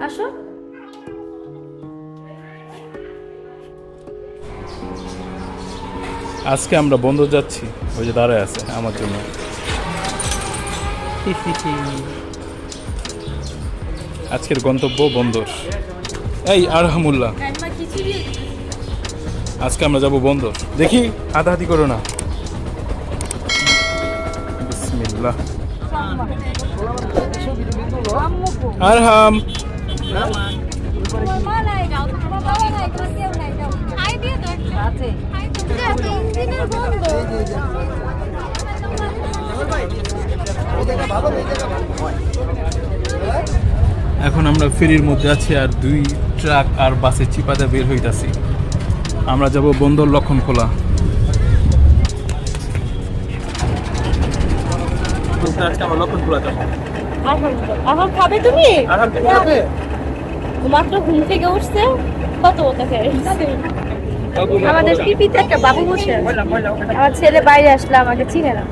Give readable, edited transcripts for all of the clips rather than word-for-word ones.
আসো। আজকে আমরা বন্দর যাচ্ছি, ওই যে দাঁড়ায় আছে আমার জন্য। আজকের গন্তব্য বন্দর। এই আরহামুল্লাহ, আজকে আমরা যাব বন্দর। দেখি হাতাহাতি করো না। বিসমিল্লাহ। আরহাম, এখন আমরা ফেরির মধ্যে আছি আর 2 ট্রাক আর বাসে চিপাতে বের হইতাছি। আমরা যাব বন্দর লক্ষণখোলা। এখন খাবে তুমি? মাত্র ঘুম থেকে উঠছে, কত ওটাকে আমাদের পিপিতে একটা বাবু বসে। আমার ছেলে বাইরে আসলে আমাকে চিনে না।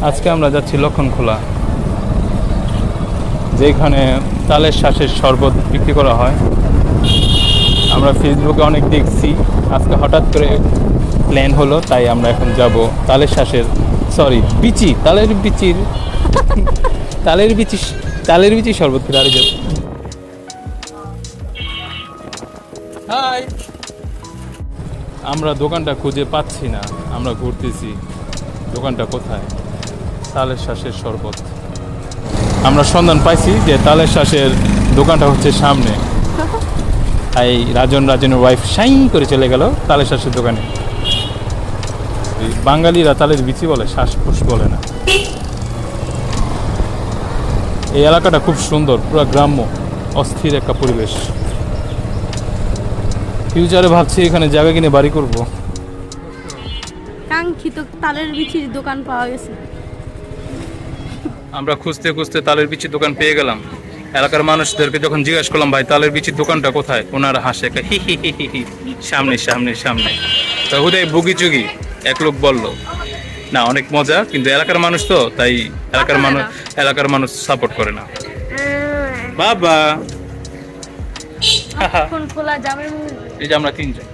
আজকে আমরা যাচ্ছি লক্ষণখোলা, যেখানে তালের শ্বাসের শরবত বিক্রি করা হয়। আমরা ফেসবুকে অনেক দেখছি, আজকে হঠাৎ করে প্ল্যান হলো, তাই আমরা এখন যাব তালের শ্বাসের বিচি তালের বিচির তালের বিচি শরবত খেতে আরে যাব। হাই, আমরা দোকানটা খুঁজে পাচ্ছি না, আমরা ঘুরতেছি দোকানটা কোথায়। তালের শ্বাসের শরবত আমরা সন্ধান পাইছি যে তালের শ্বাসের দোকানটা হচ্ছে সামনে। তাই রাজনের ওয়াইফ সাই করে চলে গেল তালের শ্বাসের দোকানে। বাঙালিরা তালের বিচি বলে, শ্বাসফুস বলে না। এই এলাকাটা খুব সুন্দর, পুরো গ্রাম্য, অস্থির একটা পরিবেশ। ফিউচারে ভাবছি এখানে জায়গা কিনে বাড়ি করব। কাঙ্ক্ষিত তালের বিচির দোকান পাওয়া গেছে। আমরা খুঁজতে খুঁজতে তালের বিচির দোকান পেয়ে গেলাম। এলাকার মানুষদেরকে যখন জিজ্ঞাসা করলাম, ভাই তালের বিচির দোকানটা কোথায়, ওনারা হাসে, হি হি হি হি হি, সামনে সামনে সামনে। তো হুদাই বুগি চুগি এক লোক বলল, না অনেক মজা, কিন্তু এলাকার মানুষ তো, তাই এলাকার মানুষ সাপোর্ট করে না। বাবা খোলা জামে এই যে আমরা 3 জন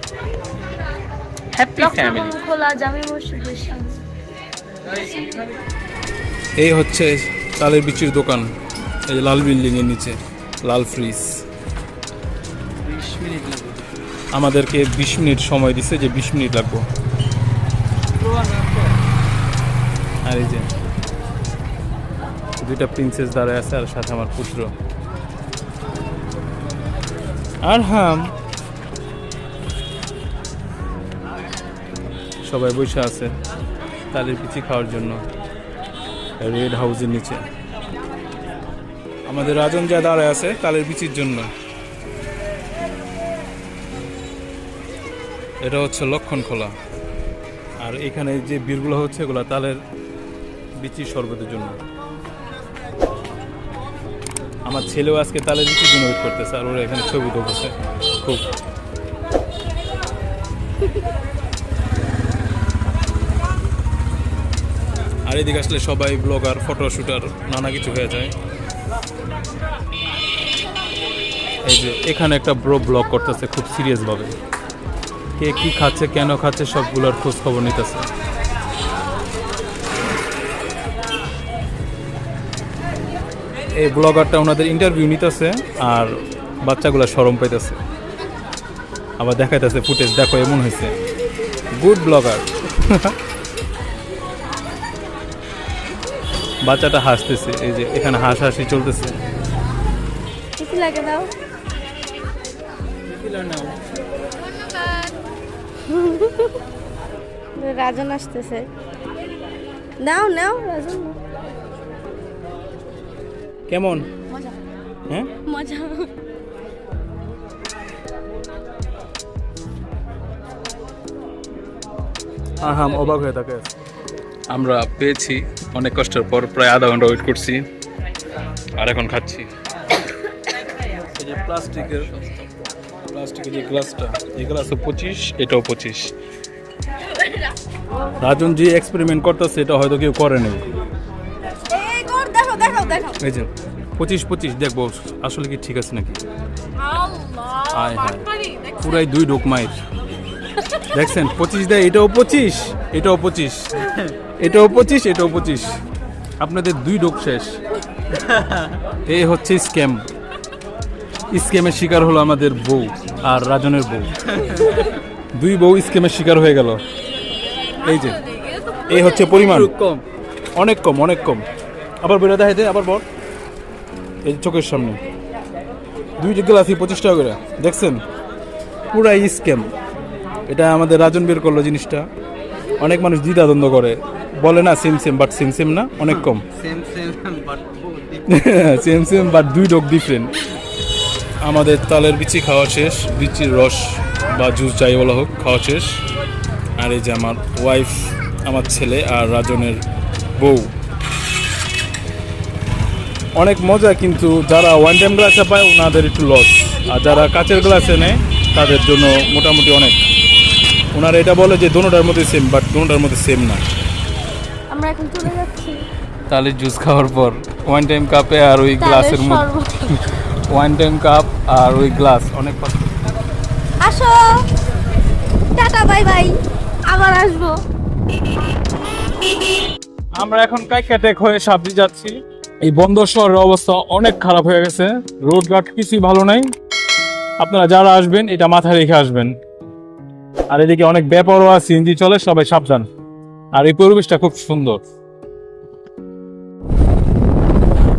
হ্যাপি ফ্যামিলি। খোলা জামে মসজিদের সামনে। এই হচ্ছে তালের বিচির দোকান, এই যে লাল বিল্ডিং এর নিচে লাল ফ্রিজ। 20 মিনিট লাগবে আমাদেরকে, 20 মিনিট সময় দিছে, যে 20 মিনিট লাগবে। আর এই যে 2টা প্রিন্সেস দাঁড়ায় আছে, আর সাথে আমার পুত্র আরহাম। সবাই বসে আছে তালের বিচি খাওয়ার জন্য রেড হাউসের নিচে। আমাদের রাজন যা দাঁড়ায় আছে তালের বিচির জন্য। এটা হচ্ছে লক্ষণখোলা, আর এখানে যে বীরগুলো হচ্ছে এগুলো তালের বিচির শরবতের জন্য। আমার ছেলেও আজকে তালের বিচির জন্য ওয়েট করতেছে, আর ওরা এখানে ছবি তুলতেছে খুব। আর এদিকে আসলে সবাই ব্লগার, ফটো শুটার, নানা কিছু হয়ে যায়। এই যে এখানে একটা ব্রো ব্লগ করতেছে খুব সিরিয়াস ভাবে, কে কি খাচ্ছে, কেন খাচ্ছে, সবগুলোর খোঁজ খবর নিতেছে। এই ব্লগারটা ওনাদের ইন্টারভিউ নিতেছে, আর বাচ্চাগুলো শরম পাইতেছে, আবার দেখাইতেছে ফুটেজ, দেখো এমন হয়েছে। Good blogger. বাচ্চাটা হাসতেছে, এই যে এখানে হাসাহাসি চলতেছে। কিছু লাগে দাও। রাজন আসতেছে, নাও নাও রাজন। কেমন? মজা। হ্যাঁ মজা। আরহাম অবাক হয়ে থাকে। আমরা পেয়েছি অনেক কষ্টের পর, প্রায় আধা ঘন্টা ওয়েট করছি, আর এখন খাচ্ছি। এই যে প্লাস্টিকের যে গ্লাসটা, এই গ্লাসও 25, এটাও 25। রাজন যে এক্সপেরিমেন্ট করতেছে এটা হয়তো কেউ করে নেই। দেখো দেখো দেখো। এই যে 25 দেখবো আসলে কি ঠিক আছে নাকি। আল্লাহ আয় হায়। বাটপারি দেখছেন? পুরাই 2 ডোক মাইর দেখছেন 25 দেয়, এটাও 25, এটাও 25, এটাও 25, এটাও 25। আপনাদের 2 ডোক শেষ। এই হচ্ছে স্ক্যাম। স্ক্যামের শিকার হলো আমাদের বউ আর রাজনের বউ। 2 বউ স্ক্যামের শিকার হয়ে গেল। এই যে এই হচ্ছে পরিমাণ, কম। অনেক কম, অনেক কম। আবার বেরো দেখাইতে, আবার বল। এই যে চোখের সামনে 2 গ্লাসই 25 টাকা করে, দেখছেন? পুরাই স্ক্যাম। এটা আমাদের রাজন বের করলো জিনিসটা। অনেক মানুষ দ্বিধাদ্বন্দ্ব করে, বলে না same same but same same না, অনেক কম। Same but same same but 2 ডোক ডিফারেন্ট। আমাদের তালের বিচি খাওয়া শেষ, বিচির রস বা জুস যাই বলা হোক খাওয়া শেষ। আর এই যে আমার ওয়াইফ, আমার ছেলে আর রাজনের বউ। অনেক মজা, কিন্তু যারা ওয়ান টাইম গ্লাসে পায় ওনাদের একটু লস, আর যারা কাচের গ্লাসে নেয় তাদের জন্য মোটামুটি অনেক। ওনারা এটা বলে যে দোনোটার মধ্যে সেম, বাট দোনোটার মধ্যে সেম না। আমরা এখন চলে যাচ্ছি তালের জুস খাওয়ার পর ওয়ান টাইম কাপে আর ওই তালের গ্লাসের মধ্যে, শরবত। ওয়ান টাইম কাপ আর ওই গ্লাস অনেক পার্থক্য। আসো, টাটা বাই বাই, আবার আসবো। আমরা এখন কাইকাটেক হয়ে সাবজি যাচ্ছি। এই বন্দর শহরের অবস্থা অনেক খারাপ হয়ে গেছে, রোড ঘাট কিছুই ভালো নাই। আপনারা যারা আসবেন এটা মাথায় রেখে আসবেন। আর এদিকে অনেক বেপরোয়া সিএনজি চলে, সবাই সাবধান। আর এই পরিবেশটা খুব সুন্দর।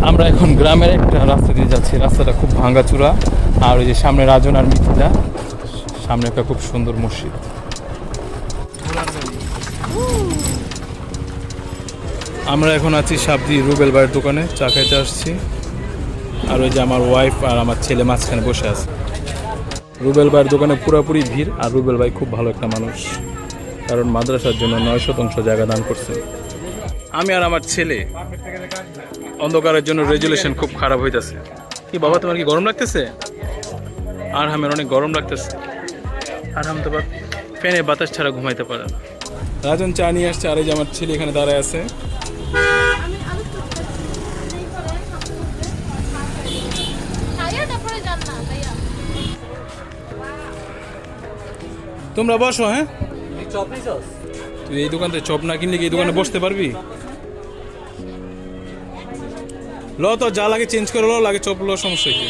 আমরা এখন গ্রামের একটা রাস্তা দিয়ে যাচ্ছি, রাস্তাটা খুব ভাঙাচুরা। আর ওই যে সামনে রাজন আর মিথিলা, সামনে একটা খুব সুন্দর মসজিদ। আমরা এখন আছি সাবজি রুবেল ভাইয়ের দোকানে, চা খাইতে আসছি। আর ওই যে আমার ওয়াইফ আর আমার ছেলে মাঝখানে বসে আছে। রুবেল ভাইয়ের দোকানে পুরোপুরি ভিড়। আর রুবেল ভাই খুব ভালো একটা মানুষ, কারণ মাদ্রাসার জন্য 9% জায়গা দান করছে। আমি আর আমার ছেলে অন্ধকারের জন্য রেজুলেশন খুব খারাপ হইতেছে। কি বাবা, তোমার কি গরম লাগতেছে? আর আমার অনেক গরম লাগতেছে। আর তো ফ্যানে বাতাস ছাড়া ঘুমাইতে পারে না। রাজন চা নিয়ে আসছে, আর এই যে আমার ছেলে এখানে দাঁড়ায় আছে। তোমরা বসো। হ্যাঁ, তুই এই দোকান থেকে চপ না কিনলে কি এই দোকানে বসতে পারবি? ল তো, যা লাগে চেঞ্জ করে লো, লাগে চপ লো, সমস্যা কি?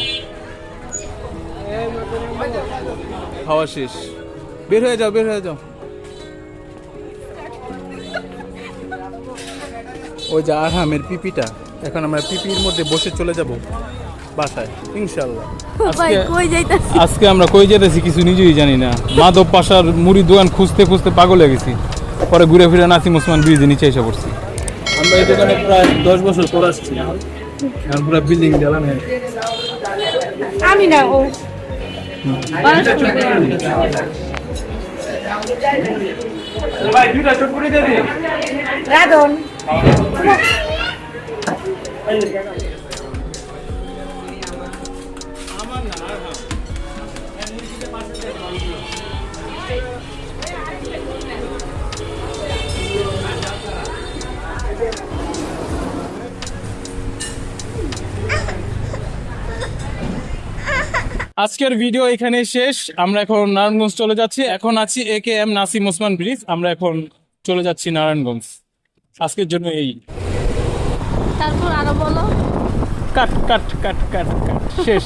খাওয়া শেষ, বের হয়ে যাও, বের হয়ে যাও। ওই যে আরহামের পিপিটা, এখন আমরা পিপির মধ্যে বসে চলে যাব বাসায় ইনশাল্লাহ। ভাই কই যাইতাছি? আজকে আমরা কই যেতেছি কিছু নিজেই জানি না। মাধব পাশার মুড়ির দোকান খুঁজতে খুঁজতে পাগল হয়ে গেছি। পরে ঘুরে ফিরে নাসিম ওসমান ব্রিজে নিচে এসে পড়ছি। আমরা এই দোকানে প্রায় 10 বছর পর আসছি, এখন পুরো বিল্ডিং জ্বালানো। আমি না, ও ভাই 2টা চট করে দে দে। রাজন আজকের ভিডিও এখানে শেষ। আমরা এখন নারায়ণগঞ্জ চলে যাচ্ছি। এখন আছি AKM নাসিম ওসমান ব্রিজ। আমরা এখন চলে যাচ্ছি নারায়ণগঞ্জ। আজকের জন্য এই তারপর আরো বলো। কাট কাট কাট কাট কাট শেষ।